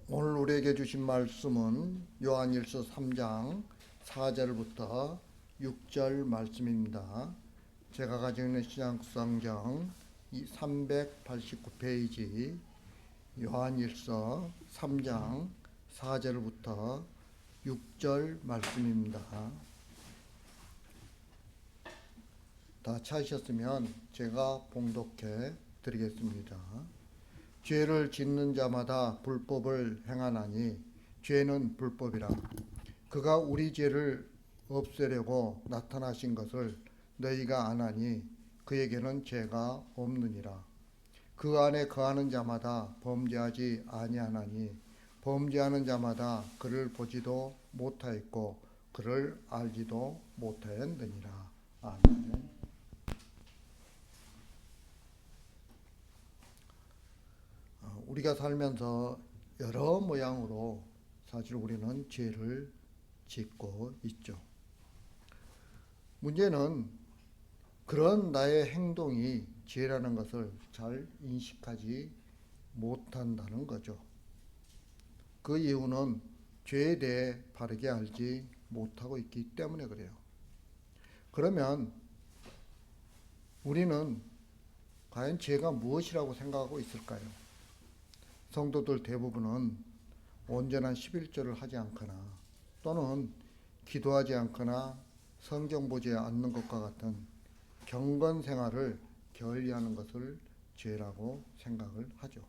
오늘 우리에게 주신 말씀은 요한일서 3장 4절부터 6절 말씀입니다. 제가 가지고 있는 신약성경 389페이지 요한일서 3장 4절부터 6절 말씀입니다. 다 찾으셨으면 제가 봉독해 드리겠습니다. 죄를 짓는 자마다 불법을 행하나니 죄는 불법이라. 그가 우리 죄를 없애려고 나타나신 것을 너희가 아나니 그에게는 죄가 없느니라. 그 안에 거하는 자마다 범죄하지 아니하나니 범죄하는 자마다 그를 보지도 못하였고 그를 알지도 못하였느니라. 아멘. 우리가 살면서 여러 모양으로 사실 우리는 죄를 짓고 있죠. 문제는 그런 나의 행동이 죄라는 것을 잘 인식하지 못한다는 거죠. 그 이유는 죄에 대해 바르게 알지 못하고 있기 때문에 그래요. 그러면 우리는 과연 죄가 무엇이라고 생각하고 있을까요? 성도들 대부분은 온전한 11조를 하지 않거나 또는 기도하지 않거나 성경 보지 않는 것과 같은 경건 생활을 게을리하는 것을 죄라고 생각을 하죠.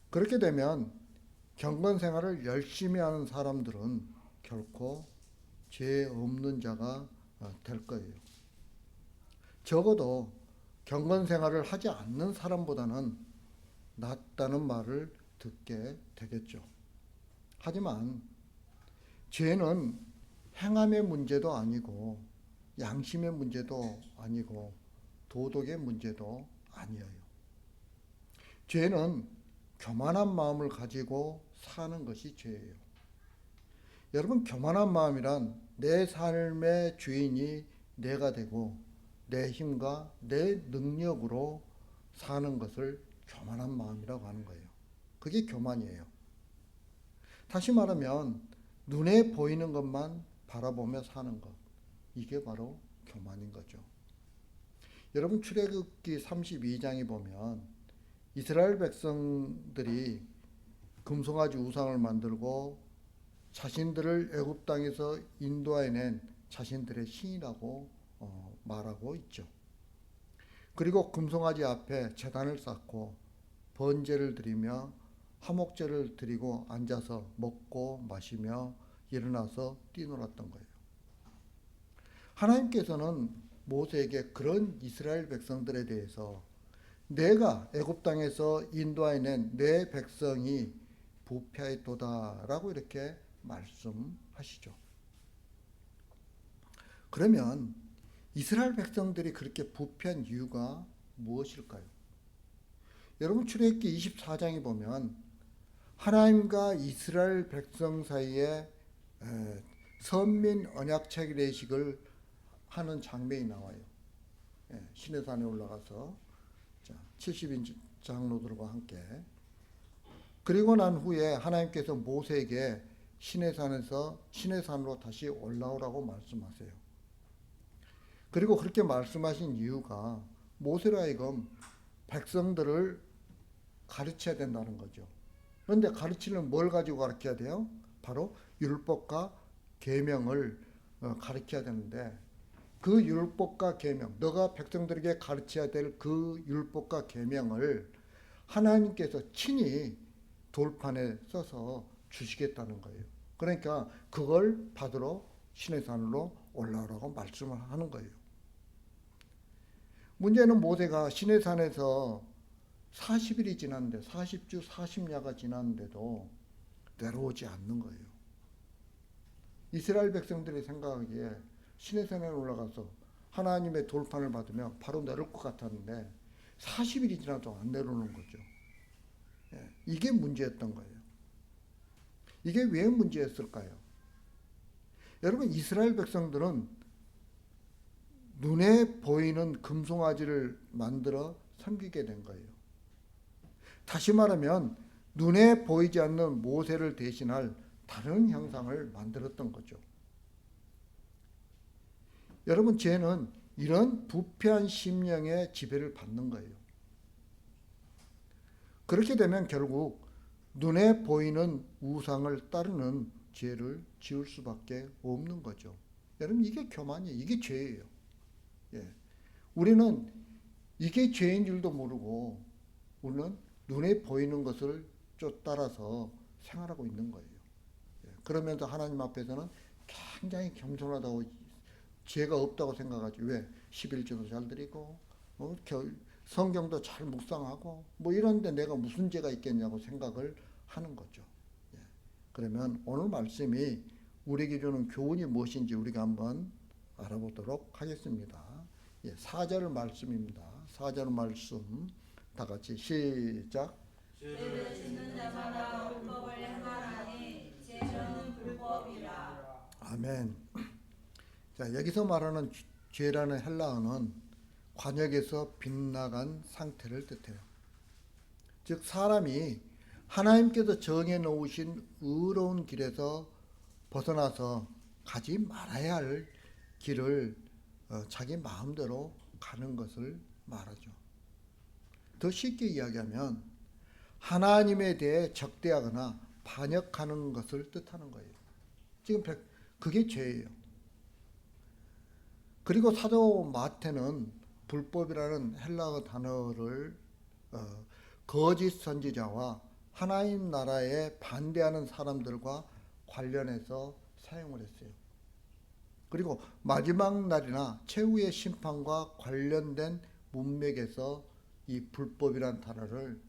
그렇게 되면 경건 생활을 열심히 하는 사람들은 결코 죄 없는 자가 될 거예요. 적어도 경건 생활을 하지 않는 사람보다는 낫다는 말을 듣게 되겠죠. 하지만 죄는 행함의 문제도 아니고 양심의 문제도 아니고 도덕의 문제도 아니에요. 죄는 교만한 마음을 가지고 사는 것이 죄예요. 여러분, 교만한 마음이란 내 삶의 주인이 내가 되고 내 힘과 내 능력으로 사는 것을 교만한 마음이라고 하는 거예요. 그게 교만이에요. 다시 말하면 눈에 보이는 것만 바라보며 사는 것. 이게 바로 교만인 거죠. 여러분, 출애굽기 32장에 보면 이스라엘 백성들이 금송아지 우상을 만들고 자신들을 애굽 땅에서 인도해낸 자신들의 신이라고 말하고 있죠. 그리고 금송아지 앞에 제단을 쌓고 번제를 드리며 화목제를 드리고 앉아서 먹고 마시며 일어나서 뛰놀았던 거예요. 하나님께서는 모세에게 그런 이스라엘 백성들에 대해서 내가 애굽 땅에서 인도해낸 내 백성이 부패하였도다라고 이렇게 말씀하시죠. 그러면 이스라엘 백성들이 그렇게 부패한 이유가 무엇일까요? 여러분, 출애굽기 24장에 보면 하나님과 이스라엘 백성 사이에 선민 언약 체결의식을 하는 장면이 나와요. 시내산에 올라가서 70인 장로들과 함께. 그리고 난 후에 하나님께서 모세에게 시내산으로 다시 올라오라고 말씀하세요. 그리고 그렇게 말씀하신 이유가 모세로 하여금 백성들을 가르쳐야 된다는 거죠. 그런데 가르치려면 뭘 가지고 가르쳐야 돼요? 바로 율법과 계명을 가르쳐야 되는데 그 율법과 계명, 너가 백성들에게 가르쳐야 될 그 율법과 계명을 하나님께서 친히 돌판에 써서 주시겠다는 거예요. 그러니까 그걸 받으러 시내산으로 올라오라고 말씀을 하는 거예요. 문제는 모세가 시내산에서 40일이 지났는데 40주 40야가 지났는데도 내려오지 않는 거예요. 이스라엘 백성들이 생각하기에 시내산에 올라가서 하나님의 돌판을 받으면 바로 내려올 것 같았는데 40일이 지나도 안 내려오는 거죠. 이게 문제였던 거예요. 이게 왜 문제였을까요? 여러분, 이스라엘 백성들은 눈에 보이는 금송아지를 만들어 섬기게 된 거예요. 다시 말하면 눈에 보이지 않는 모세를 대신할 다른 형상을 만들었던 거죠. 여러분, 죄는 이런 부패한 심령의 지배를 받는 거예요. 그렇게 되면 결국 눈에 보이는 우상을 따르는 죄를 지을 수밖에 없는 거죠. 여러분, 이게 교만이에요. 이게 죄예요. 예. 우리는 이게 죄인 줄도 모르고 우리는 눈에 보이는 것을 따라서 생활하고 있는 거예요. 예. 그러면서 하나님 앞에서는 굉장히 겸손하다고, 죄가 없다고 생각하지. 왜? 11조도 잘 드리고 성경도 잘 묵상하고 이런데 내가 무슨 죄가 있겠냐고 생각을 하는 거죠. 예. 그러면 오늘 말씀이 우리에게 주는 교훈이 무엇인지 우리가 한번 알아보도록 하겠습니다. 예, 4절 말씀입니다. 4절 말씀 다 같이 시작. 죄를 짓는 자마다 불법을 행하나니 죄는 불법이라. 아멘. 자, 여기서 말하는 죄라는 헬라어는 관역에서 빗나간 상태를 뜻해요. 즉 사람이 하나님께서 정해 놓으신 의로운 길에서 벗어나서 가지 말아야 할 길을 자기 마음대로 가는 것을 말하죠. 더 쉽게 이야기하면 하나님에 대해 적대하거나 반역하는 것을 뜻하는 거예요. 지금 그게 죄예요. 그리고 사도 마태는 불법이라는 헬라어 단어를 거짓 선지자와 하나님 나라에 반대하는 사람들과 관련해서 사용을 했어요. 그리고 마지막 날이나 최후의 심판과 관련된 문맥에서 이 불법이라는 단어를,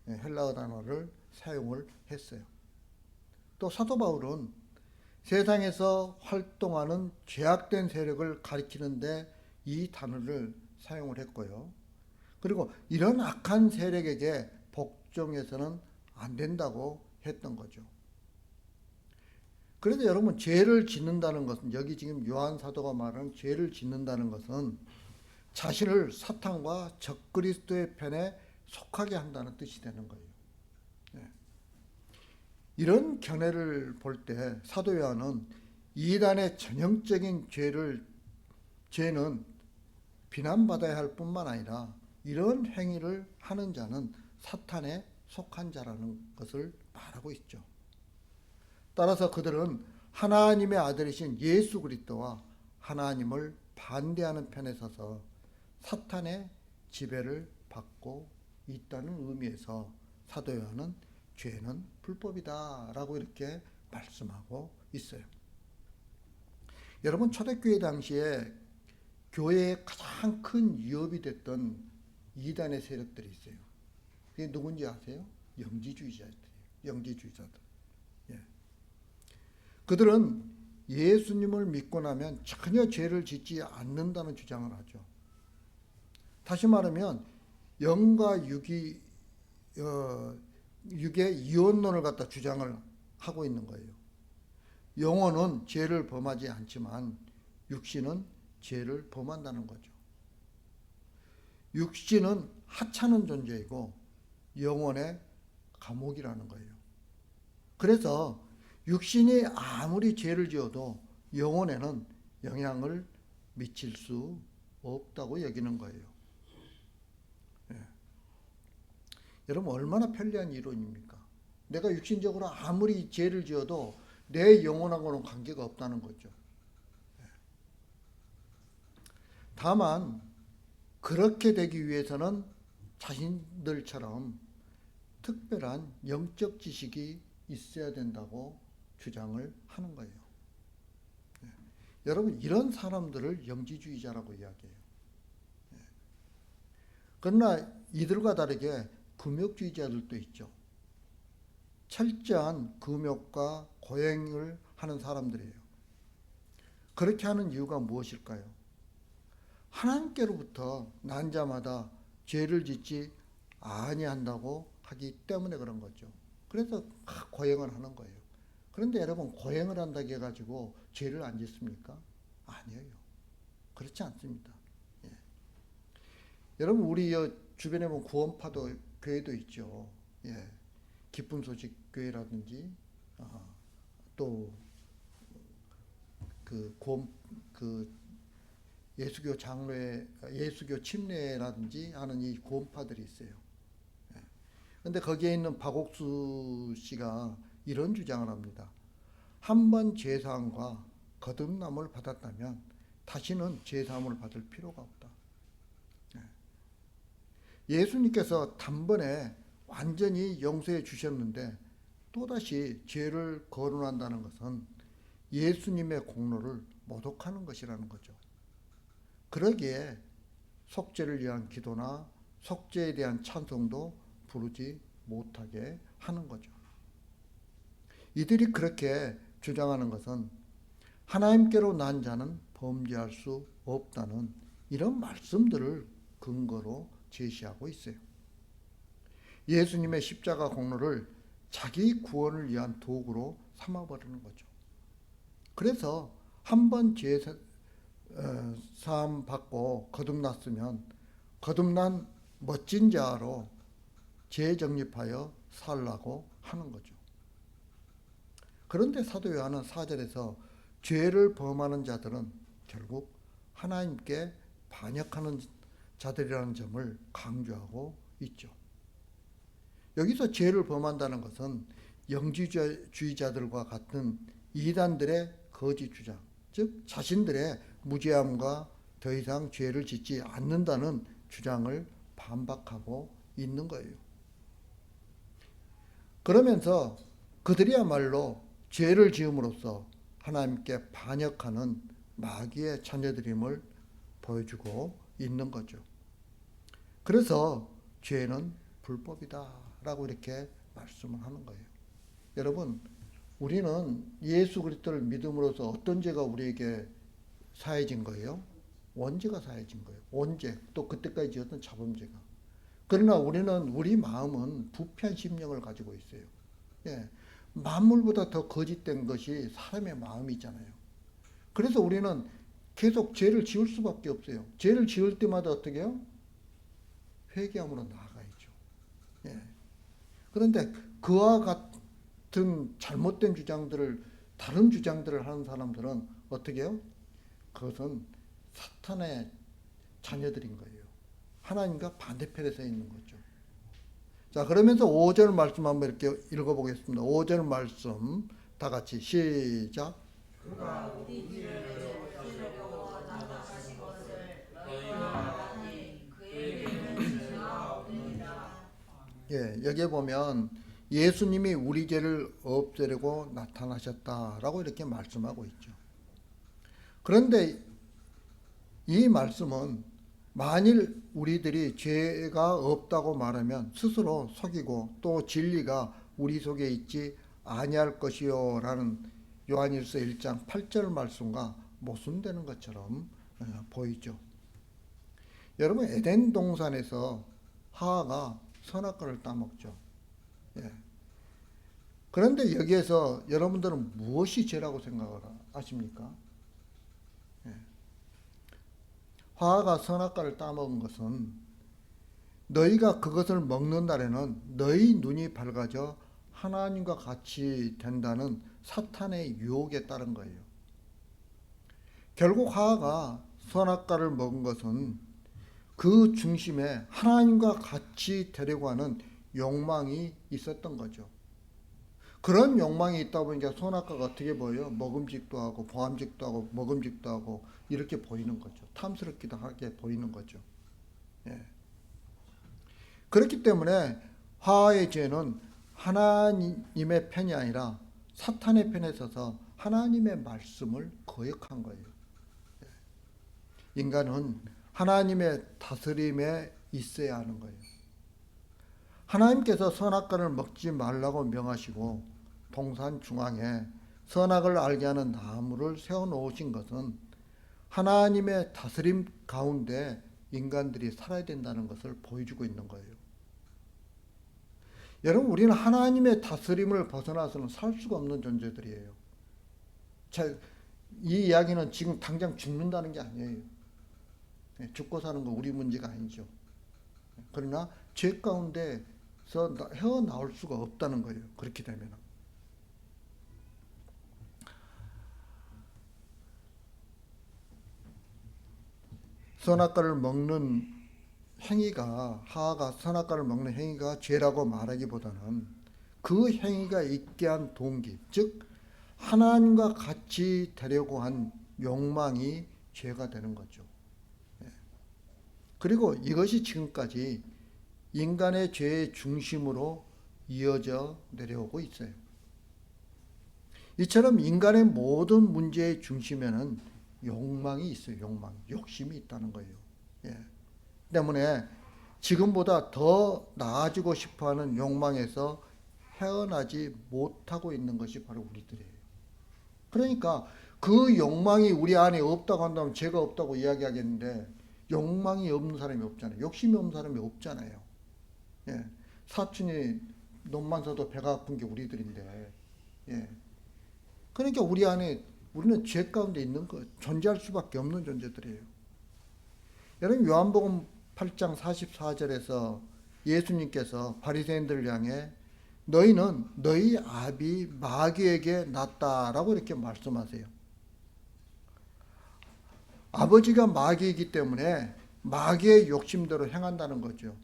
헬라어 단어를 사용을 했어요. 또 사도 바울은 세상에서 활동하는 죄악된 세력을 가리키는데 이 단어를 사용을 했고요. 그리고 이런 악한 세력에게 복종해서는 안 된다고 했던 거죠. 그래서 여러분, 죄를 짓는다는 것은, 여기 지금 요한 사도가 말하는 죄를 짓는다는 것은 자신을 사탄과 적그리스도의 편에 속하게 한다는 뜻이 되는 거예요. 네. 이런 견해를 볼 때 사도 요한은 이단의 전형적인 죄는 비난받아야 할 뿐만 아니라 이런 행위를 하는 자는 사탄에 속한 자라는 것을 말하고 있죠. 따라서 그들은 하나님의 아들이신 예수 그리스도와 하나님을 반대하는 편에 서서 사탄의 지배를 받고 있다는 의미에서 사도 요한은 죄는 불법이다라고 이렇게 말씀하고 있어요. 여러분, 초대교회 당시에 교회에 가장 큰 위협이 됐던 이단의 세력들이 있어요. 그게 누군지 아세요? 영지주의자들이에요. 영지주의자들. 예. 그들은 예수님을 믿고 나면 전혀 죄를 짓지 않는다는 주장을 하죠. 다시 말하면 영과 육의 이원론을 갖다 주장을 하고 있는 거예요. 영혼은 죄를 범하지 않지만 육신은 죄를 범한다는 거죠. 육신은 하찮은 존재이고 영혼의 감옥이라는 거예요. 그래서 육신이 아무리 죄를 지어도 영혼에는 영향을 미칠 수 없다고 여기는 거예요. 예. 여러분, 얼마나 편리한 이론입니까? 내가 육신적으로 아무리 죄를 지어도 내 영혼하고는 관계가 없다는 거죠. 예. 다만 그렇게 되기 위해서는 자신들처럼 특별한 영적 지식이 있어야 된다고 주장을 하는 거예요. 예. 여러분, 이런 사람들을 영지주의자라고 이야기해요. 예. 그러나 이들과 다르게 금욕주의자들도 있죠. 철저한 금욕과 고행을 하는 사람들이에요. 그렇게 하는 이유가 무엇일까요? 하나님께로부터 난 자마다 죄를 짓지 아니한다고 하기 때문에 그런 거죠. 그래서 고행을 하는 거예요. 그런데 여러분, 고행을 한다고 해가지고 죄를 안 짓습니까? 아니에요. 그렇지 않습니다. 예. 여러분, 우리 주변에 보면 구원파도 교회도 있죠. 예. 기쁨 소식 교회라든지 또 그 예수교 장로회, 예수교 침례라든지 하는 이 고음파들이 있어요. 근데 거기에 있는 박옥수 씨가 이런 주장을 합니다. 한 번 제사함과 거듭남을 받았다면 다시는 제사함을 받을 필요가 없다. 예수님께서 단번에 완전히 용서해 주셨는데 또다시 죄를 거론한다는 것은 예수님의 공로를 모독하는 것이라는 거죠. 그러기에 속죄를 위한 기도나 속죄에 대한 찬송도 부르지 못하게 하는 거죠. 이들이 그렇게 주장하는 것은 하나님께로 난 자는 범죄할 수 없다는 이런 말씀들을 근거로 제시하고 있어요. 예수님의 십자가 공로를 자기 구원을 위한 도구로 삼아버리는 거죠. 그래서 한 번 사함 받고 거듭났으면 거듭난 멋진 자로 재정립하여 살라고 하는 거죠. 그런데 사도 요한은 4절에서 죄를 범하는 자들은 결국 하나님께 반역하는 자들이라는 점을 강조하고 있죠. 여기서 죄를 범한다는 것은 영지주의자들과 같은 이단들의 거짓 주장, 즉 자신들의 무죄함과 더 이상 죄를 짓지 않는다는 주장을 반박하고 있는 거예요. 그러면서 그들이야말로 죄를 지음으로써 하나님께 반역하는 마귀의 자녀들임을 보여주고 있는 거죠. 그래서 죄는 불법이다 라고 이렇게 말씀을 하는 거예요. 여러분, 우리는 예수 그리스도를 믿음으로써 어떤 죄가 우리에게 사해진 거예요? 원죄가 사해진 거예요. 원죄, 또 그때까지 지었던 자범죄가. 그러나 우리는 우리 마음은 부패한 심령을 가지고 있어요. 예, 만물보다 더 거짓된 것이 사람의 마음이잖아요. 그래서 우리는 계속 죄를 지을 수밖에 없어요. 죄를 지을 때마다 어떻게 해요? 회개함으로 나아가야죠. 예. 그런데 그와 같은 잘못된 주장들을, 다른 주장들을 하는 사람들은 어떻게 해요? 그것은 사탄의 자녀들인 거예요. 하나님과 반대편에 서 있는 거죠. 자, 그러면서 5절 말씀 한번 이렇게 읽어보겠습니다. 5절 말씀 다 같이 시작. 그가 우리 길을 없애려고 나타나신 것을 너희가 알았니? 그에게는 죄가 없느니라. 예, 여기에 보면 예수님이 우리 죄를 없애려고 나타나셨다라고 이렇게 말씀하고 있죠. 그런데 이 말씀은 만일 우리들이 죄가 없다고 말하면 스스로 속이고 또 진리가 우리 속에 있지 아니할 것이요 라는 요한일서 1장 8절 말씀과 모순되는 것처럼 보이죠. 여러분, 에덴 동산에서 하와가 선악과를 따먹죠. 예. 그런데 여기에서 여러분들은 무엇이 죄라고 생각을 하십니까? 예. 하와가 선악과를 따먹은 것은 너희가 그것을 먹는 날에는 너희 눈이 밝아져 하나님과 같이 된다는 사탄의 유혹에 따른 거예요. 결국 하와가 선악과를 먹은 것은 그 중심에 하나님과 같이 되려고 하는 욕망이 있었던 거죠. 그런 욕망이 있다 보니까 선악과가 어떻게 보여요? 먹음직도 하고 보암직도 하고 먹음직도 하고 이렇게 보이는 거죠. 탐스럽기도 하게 보이는 거죠. 예. 그렇기 때문에 하와의 죄는 하나님의 편이 아니라 사탄의 편에 서서 하나님의 말씀을 거역한 거예요. 인간은 하나님의 다스림에 있어야 하는 거예요. 하나님께서 선악과를 먹지 말라고 명하시고 동산 중앙에 선악을 알게 하는 나무를 세워놓으신 것은 하나님의 다스림 가운데 인간들이 살아야 된다는 것을 보여주고 있는 거예요. 여러분, 우리는 하나님의 다스림을 벗어나서는 살 수가 없는 존재들이에요. 이 이야기는 지금 당장 죽는다는 게 아니에요. 죽고 사는 거 우리 문제가 아니죠. 그러나 죄 가운데 헤어나올 수가 없다는 거예요. 그렇게 되면. 선악과를 먹는 행위가, 하하가 선악과를 먹는 행위가 죄라고 말하기보다는 그 행위가 있게 한 동기, 즉 하나님과 같이 되려고 한 욕망이 죄가 되는 거죠. 그리고 이것이 지금까지 인간의 죄의 중심으로 이어져 내려오고 있어요. 이처럼 인간의 모든 문제의 중심에는 욕망이 있어요. 욕심이 있다는 거예요. 때문에 지금보다 더 나아지고 싶어하는 욕망에서 헤어나지 못하고 있는 것이 바로 우리들이에요. 그러니까 그 욕망이 우리 안에 없다고 한다면 죄가 없다고 이야기하겠는데, 욕망이 없는 사람이 없잖아요. 욕심이 없는 사람이 없잖아요. 사촌이 눈만 써도 배가 아픈 게 우리들인데, 그러니까 우리는 죄 가운데 있는 거, 존재할 수밖에 없는 존재들이에요. 여러분, 요한복음 8장 44절에서 예수님께서 바리새인들을 향해 너희는 너희 아비 마귀에게 났다라고 이렇게 말씀하세요. 아버지가 마귀이기 때문에 마귀의 욕심대로 행한다는 거죠.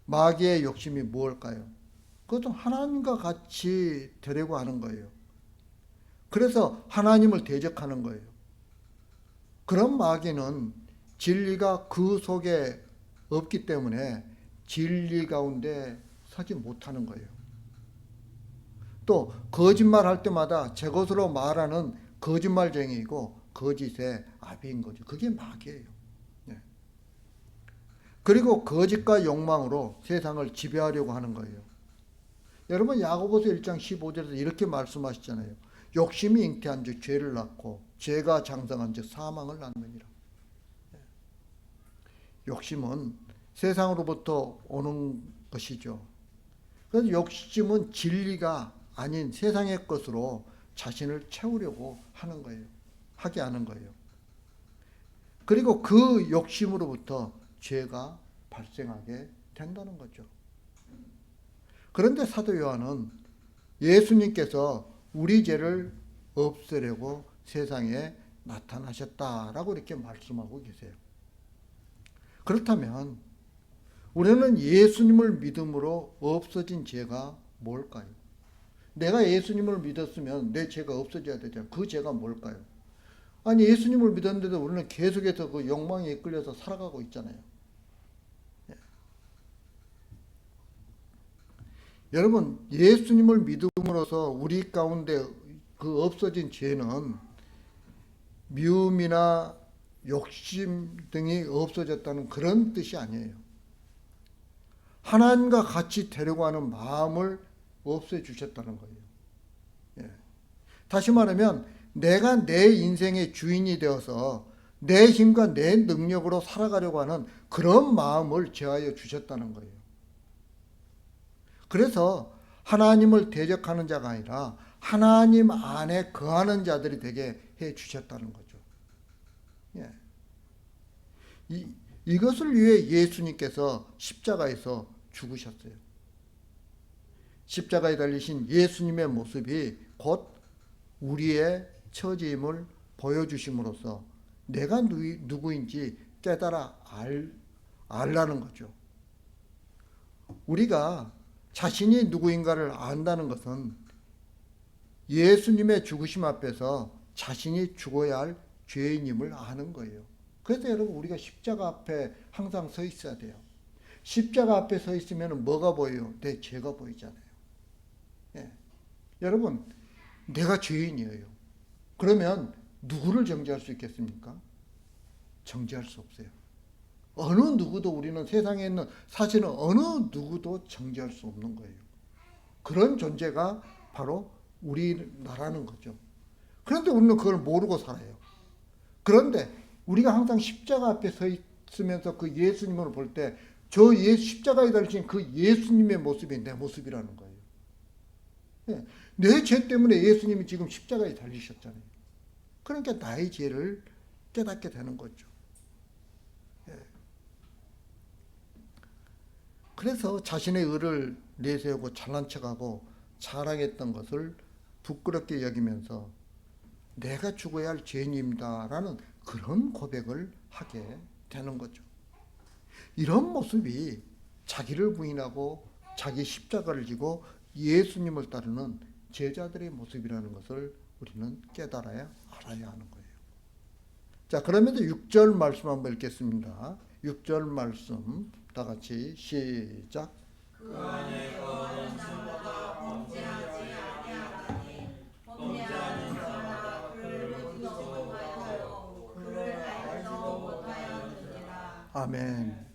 마귀의 욕심이 무엇일까요? 그것도 하나님과 같이 되려고 하는 거예요. 그래서 하나님을 대적하는 거예요. 그런 마귀는 진리가 그 속에 없기 때문에 진리 가운데 서지 못하는 거예요. 또 거짓말할 때마다 제 것으로 말하는 거짓말쟁이이고 거짓의 아비인 거죠. 그게 마귀예요. 그리고 거짓과 욕망으로 세상을 지배하려고 하는 거예요. 여러분, 야고보서 1장 15절에서 이렇게 말씀하시잖아요. 욕심이 잉태한 즉 죄를 낳고 죄가 장성한 즉 사망을 낳느니라. 욕심은 세상으로부터 오는 것이죠. 그래서 욕심은 진리가 아닌 세상의 것으로 자신을 채우려고 하는 거예요. 하게 하는 거예요. 그리고 그 욕심으로부터 죄가 발생하게 된다는 거죠. 그런데 사도 요한은 예수님께서 우리 죄를 없애려고 세상에 나타나셨다라고 이렇게 말씀하고 계세요. 그렇다면 우리는 예수님을 믿음으로 없어진 죄가 뭘까요? 내가 예수님을 믿었으면 내 죄가 없어져야 되잖아요. 그 죄가 뭘까요? 아니, 예수님을 믿었는데도 우리는 계속해서 그 욕망에 이끌려서 살아가고 있잖아요. 여러분, 예수님을 믿음으로써 우리 가운데 그 없어진 죄는 미움이나 욕심 등이 없어졌다는 그런 뜻이 아니에요. 하나님과 같이 되려고 하는 마음을 없애주셨다는 거예요. 다시 말하면 내가 내 인생의 주인이 되어서 내 힘과 내 능력으로 살아가려고 하는 그런 마음을 제하여 주셨다는 거예요. 그래서 하나님을 대적하는 자가 아니라 하나님 안에 거하는 자들이 되게 해 주셨다는 거죠. 이것을 위해 예수님께서 십자가에서 죽으셨어요. 십자가에 달리신 예수님의 모습이 곧 우리의 처지임을 보여주심으로써 내가 누구인지 깨달아 알라는 거죠. 우리가 자신이 누구인가를 안다는 것은 예수님의 죽으심 앞에서 자신이 죽어야 할 죄인임을 아는 거예요. 그래서 여러분, 우리가 십자가 앞에 항상 서 있어야 돼요. 십자가 앞에 서 있으면 뭐가 보여요? 내 죄가 보이잖아요. 여러분, 내가 죄인이에요. 그러면 누구를 정죄할 수 있겠습니까? 정죄할 수 없어요. 어느 누구도, 우리는 세상에 있는 사실은 어느 누구도 정죄할 수 없는 거예요. 그런 존재가 바로 우리나라는 거죠. 그런데 우리는 그걸 모르고 살아요. 그런데 우리가 항상 십자가 앞에 서 있으면서 그 예수님을 볼 때 저 십자가에 달리신 그 예수님의 모습이 내 모습이라는 거예요. 내 죄 때문에 예수님이 지금 십자가에 달리셨잖아요. 그러니까 나의 죄를 깨닫게 되는 거죠. 그래서 자신의 의를 내세우고 잘난 척하고 자랑했던 것을 부끄럽게 여기면서 내가 죽어야 할 죄인입니다라는 그런 고백을 하게 되는 거죠. 이런 모습이 자기를 부인하고 자기 십자가를 지고 예수님을 따르는 제자들의 모습이라는 것을 우리는 깨달아야 알아야 하는 거예요. 자, 그러면서 6절 말씀 한번 읽겠습니다. 6절 말씀 다 같이 시작. 그 안에 거하는 자마다 범죄하지 아니하나니 범죄하는 자마다 그를 보지도 못하였고 그를 알지도 못하였느니라. 아멘.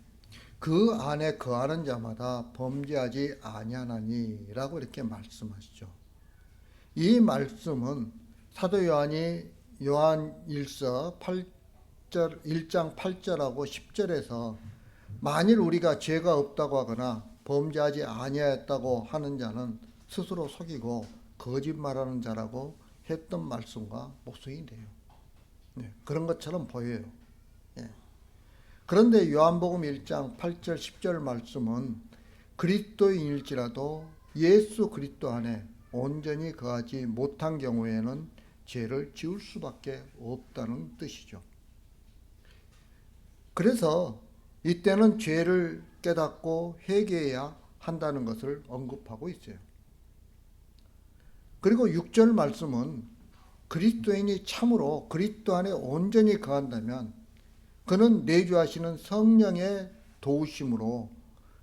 그 안에 거하는 자마다 범죄하지 아니하나니라고 이렇게 말씀하시죠. 이 말씀은 사도 요한이 요한 1서 8절 1장 8절하고 10절에서 만일 우리가 죄가 없다고 하거나 범죄하지 아니하였다고 하는 자는 스스로 속이고 거짓말하는 자라고 했던 말씀과 모순이 돼요. 네, 그런 것처럼 보여요. 네. 그런데 요한복음 1장 8절 10절 말씀은 그리스도인일지라도 예수 그리스도 안에 온전히 거하지 못한 경우에는 죄를 지을 수밖에 없다는 뜻이죠. 그래서 이때는 죄를 깨닫고 회개해야 한다는 것을 언급하고 있어요. 그리고 6절 말씀은 그리스도인이 참으로 그리스도 안에 온전히 거한다면 그는 내주하시는 성령의 도우심으로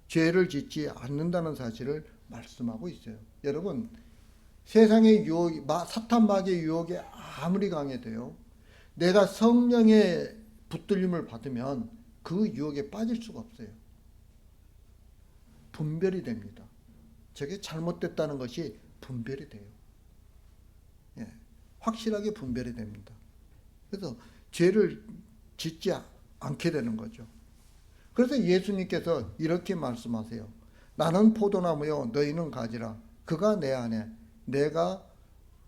죄를 짓지 않는다는 사실을 말씀하고 있어요. 여러분, 세상의 유혹이, 사탄 마귀의 유혹이 아무리 강해도요, 내가 성령의 붙들림을 받으면 그 유혹에 빠질 수가 없어요. 분별이 됩니다. 저게 잘못됐다는 것이 분별이 돼요. 예, 확실하게 분별이 됩니다. 그래서 죄를 짓지 않게 되는 거죠. 그래서 예수님께서 이렇게 말씀하세요. 나는 포도나무요 너희는 가지라. 그가 내 안에 내가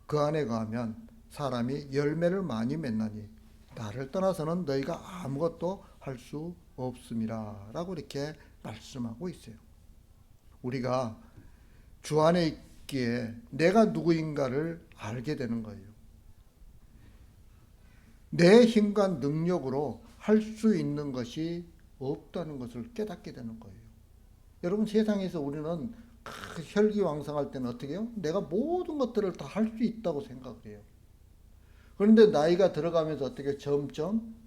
그 안에 거하면 사람이 열매를 많이 맺나니 나를 떠나서는 너희가 아무것도 할 수 없음이라 라고 이렇게 말씀하고 있어요. 우리가 주 안에 있기에 내가 누구인가를 알게 되는 거예요. 내 힘과 능력으로 할 수 있는 것이 없다는 것을 깨닫게 되는 거예요. 여러분, 세상에서 우리는 혈기왕성할 때는 어떻게 해요? 내가 모든 것들을 다 할 수 있다고 생각을 해요. 그런데 나이가 들어가면서 어떻게 점점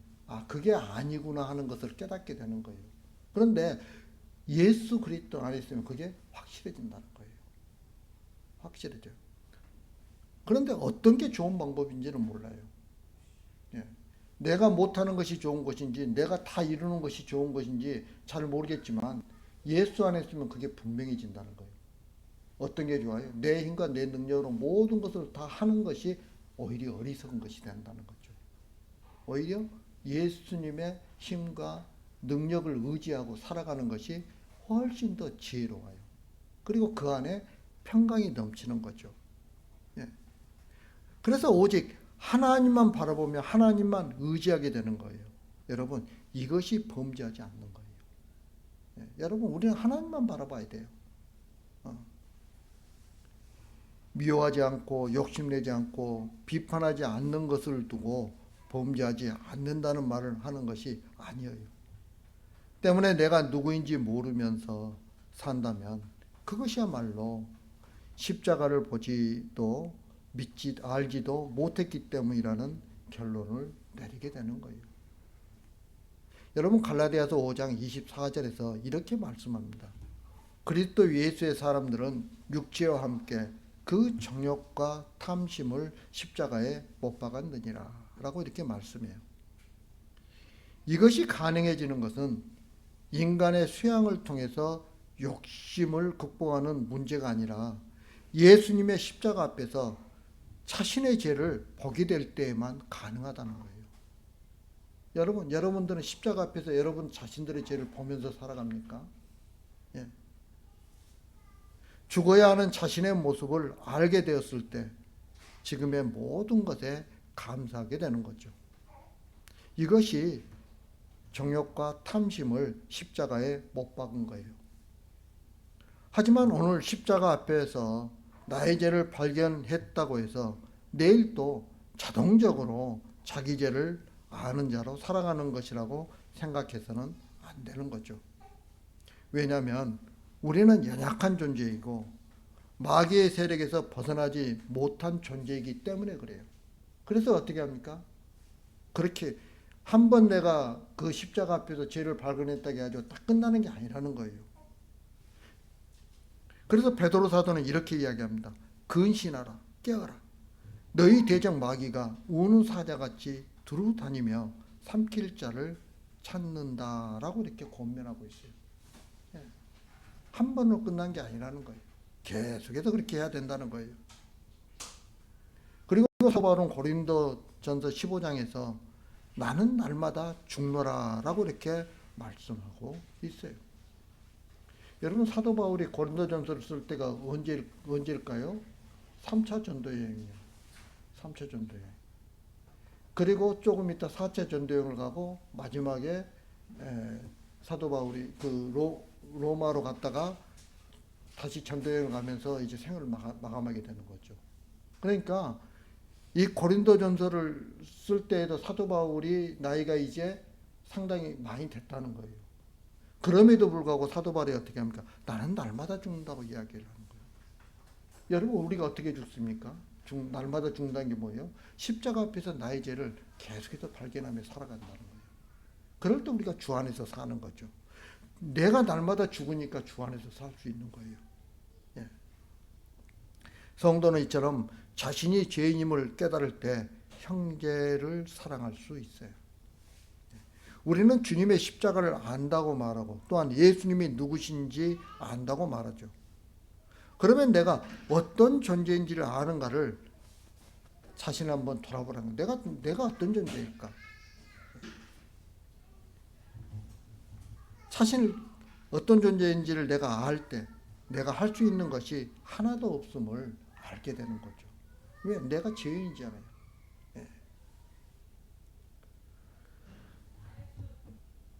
그게 아니구나 하는 것을 깨닫게 되는 거예요. 그런데 예수 그리스도 안에 있으면 그게 확실해진다는 거예요. 확실해져요. 그런데 어떤 게 좋은 방법인지는 몰라요. 예. 내가 못하는 것이 좋은 것인지 내가 다 이루는 것이 좋은 것인지 잘 모르겠지만 예수 안에 있으면 그게 분명해진다는 거예요. 어떤 게 좋아요? 내 힘과 내 능력으로 모든 것을 다 하는 것이 오히려 어리석은 것이 된다는 거죠. 오히려 예수님의 힘과 능력을 의지하고 살아가는 것이 훨씬 더 지혜로워요. 그리고 그 안에 평강이 넘치는 거죠. 예. 그래서 오직 하나님만 바라보며 하나님만 의지하게 되는 거예요. 여러분, 이것이 범죄하지 않는 거예요. 예. 여러분, 우리는 하나님만 바라봐야 돼요. 미워하지 않고 욕심내지 않고 비판하지 않는 것을 두고 범죄하지 않는다는 말을 하는 것이 아니에요. 때문에 내가 누구인지 모르면서 산다면 그것이야말로 십자가를 보지도 알지도 못했기 때문이라는 결론을 내리게 되는 거예요. 여러분, 갈라디아서 5장 24절에서 이렇게 말씀합니다. 그리스도 예수의 사람들은 육체와 함께 그 정욕과 탐심을 십자가에 못 박았느니라 라고 이렇게 말씀해요. 이것이 가능해지는 것은 인간의 수양을 통해서 욕심을 극복하는 문제가 아니라 예수님의 십자가 앞에서 자신의 죄를 보게 될 때에만 가능하다는 거예요. 여러분들은 십자가 앞에서 여러분 자신들의 죄를 보면서 살아갑니까? 예. 죽어야 하는 자신의 모습을 알게 되었을 때 지금의 모든 것에 감사하게 되는 거죠. 이것이 정욕과 탐심을 십자가에 못 박은 거예요. 하지만 오늘 십자가 앞에서 나의 죄를 발견했다고 해서 내일 또 자동적으로 자기 죄를 아는 자로 살아가는 것이라고 생각해서는 안 되는 거죠. 왜냐하면 우리는 연약한 존재이고 마귀의 세력에서 벗어나지 못한 존재이기 때문에 그래요. 그래서 어떻게 합니까? 그렇게 한 번 내가 그 십자가 앞에서 죄를 발견했다고 해가지고 딱 끝나는 게 아니라는 거예요. 그래서 베드로 사도는 이렇게 이야기합니다. 근신하라, 깨어라. 너희 대적 마귀가 우는 사자같이 두루 다니며 삼킬 자를 찾는다라고 이렇게 권면하고 있어요. 한 번으로 끝난 게 아니라는 거예요. 계속해서 그렇게 해야 된다는 거예요. 그리고 사도 바울은 고린도전서 15장에서 나는 날마다 죽노라라고 이렇게 말씀하고 있어요. 여러분 사도 바울이 고린도전서를 쓸 때가 언제일까요? 3차 전도여행이에요. 3차 전도여행. 그리고 조금 있다 4차 전도여행을 가고 마지막에 사도 바울이 그 로마로 갔다가 다시 전도여행을 가면서 이제 생을 마감하게 되는 거죠. 그러니까 이 고린도전서를 쓸 때에도 사도 바울이 나이가 이제 상당히 많이 됐다는 거예요. 그럼에도 불구하고 사도 바울이 어떻게 합니까? 나는 날마다 죽는다고 이야기를 하는 거예요. 여러분 우리가 어떻게 죽습니까? 날마다 죽는다는 게 뭐예요? 십자가 앞에서 나의 죄를 계속해서 발견하며 살아간다는 거예요. 그럴 때 우리가 주 안에서 사는 거죠. 내가 날마다 죽으니까 주 안에서 살 수 있는 거예요. 예. 성도는 이처럼 자신이 죄인임을 깨달을 때 형제를 사랑할 수 있어요. 우리는 주님의 십자가를 안다고 말하고 또한 예수님이 누구신지 안다고 말하죠. 그러면 내가 어떤 존재인지를 아는가를 자신을 한번 돌아보라는 거예요. 내가 어떤 존재일까? 자신을 어떤 존재인지를 내가 알 때 내가 할 수 있는 것이 하나도 없음을 알게 되는 거죠. 왜? 내가 죄인이잖아요. 예.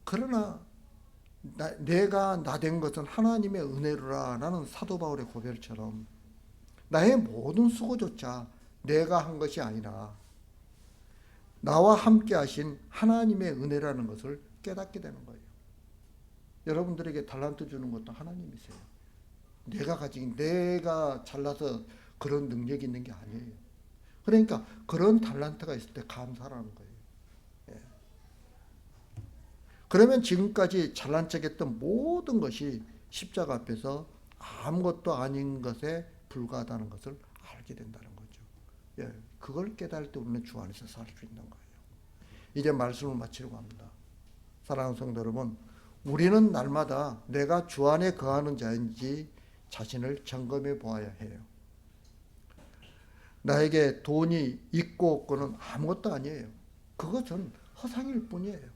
그러나 내가 나 된 것은 하나님의 은혜로라 라는 사도 바울의 고백처럼 나의 모든 수고조차 내가 한 것이 아니라 나와 함께 하신 하나님의 은혜라는 것을 깨닫게 되는 거예요. 여러분들에게 달란트 주는 것도 하나님이세요. 내가 잘나서 그런 능력이 있는 게 아니에요. 그러니까 그런 달란트가 있을 때 감사라는 거예요. 예. 그러면 지금까지 잘난 척했던 모든 것이 십자가 앞에서 아무것도 아닌 것에 불과하다는 것을 알게 된다는 거죠. 예. 그걸 깨달을 때 우리는 주 안에서 살 수 있는 거예요. 이제 말씀을 마치려고 합니다. 사랑하는 성도 여러분, 우리는 날마다 내가 주 안에 거하는 자인지 자신을 점검해 보아야 해요. 나에게 돈이 있고 없고는 아무것도 아니에요. 그것은 허상일 뿐이에요.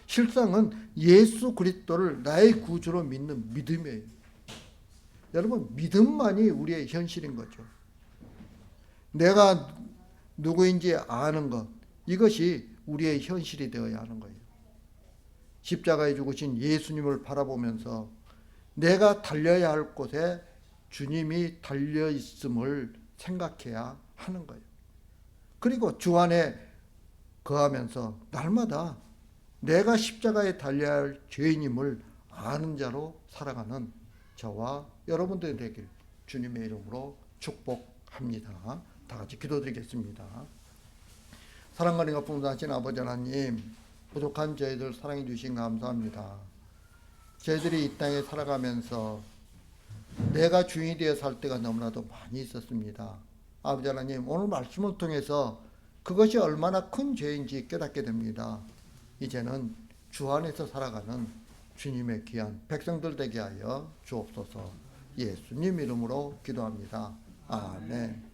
실상은 예수 그리스도를 나의 구주로 믿는 믿음이에요. 여러분, 믿음만이 우리의 현실인 거죠. 내가 누구인지 아는 것, 이것이 우리의 현실이 되어야 하는 거예요. 십자가에 죽으신 예수님을 바라보면서 내가 달려야 할 곳에 주님이 달려 있음을 생각해야 하는 거예요. 그리고 주 안에 거하면서 날마다 내가 십자가에 달려야 할 죄인임을 아는 자로 살아가는 저와 여러분들이 되길 주님의 이름으로 축복합니다. 다 같이 기도드리겠습니다. 사랑과 은혜가 풍성하신 아버지 하나님, 부족한 저희들 사랑해 주신 감사합니다. 저희들이 이 땅에 살아가면서 내가 주인이 되어 살 때가 너무나도 많이 있었습니다. 아버지 하나님, 오늘 말씀을 통해서 그것이 얼마나 큰 죄인지 깨닫게 됩니다. 이제는 주 안에서 살아가는 주님의 귀한 백성들 되게 하여 주옵소서. 예수님 이름으로 기도합니다. 아멘.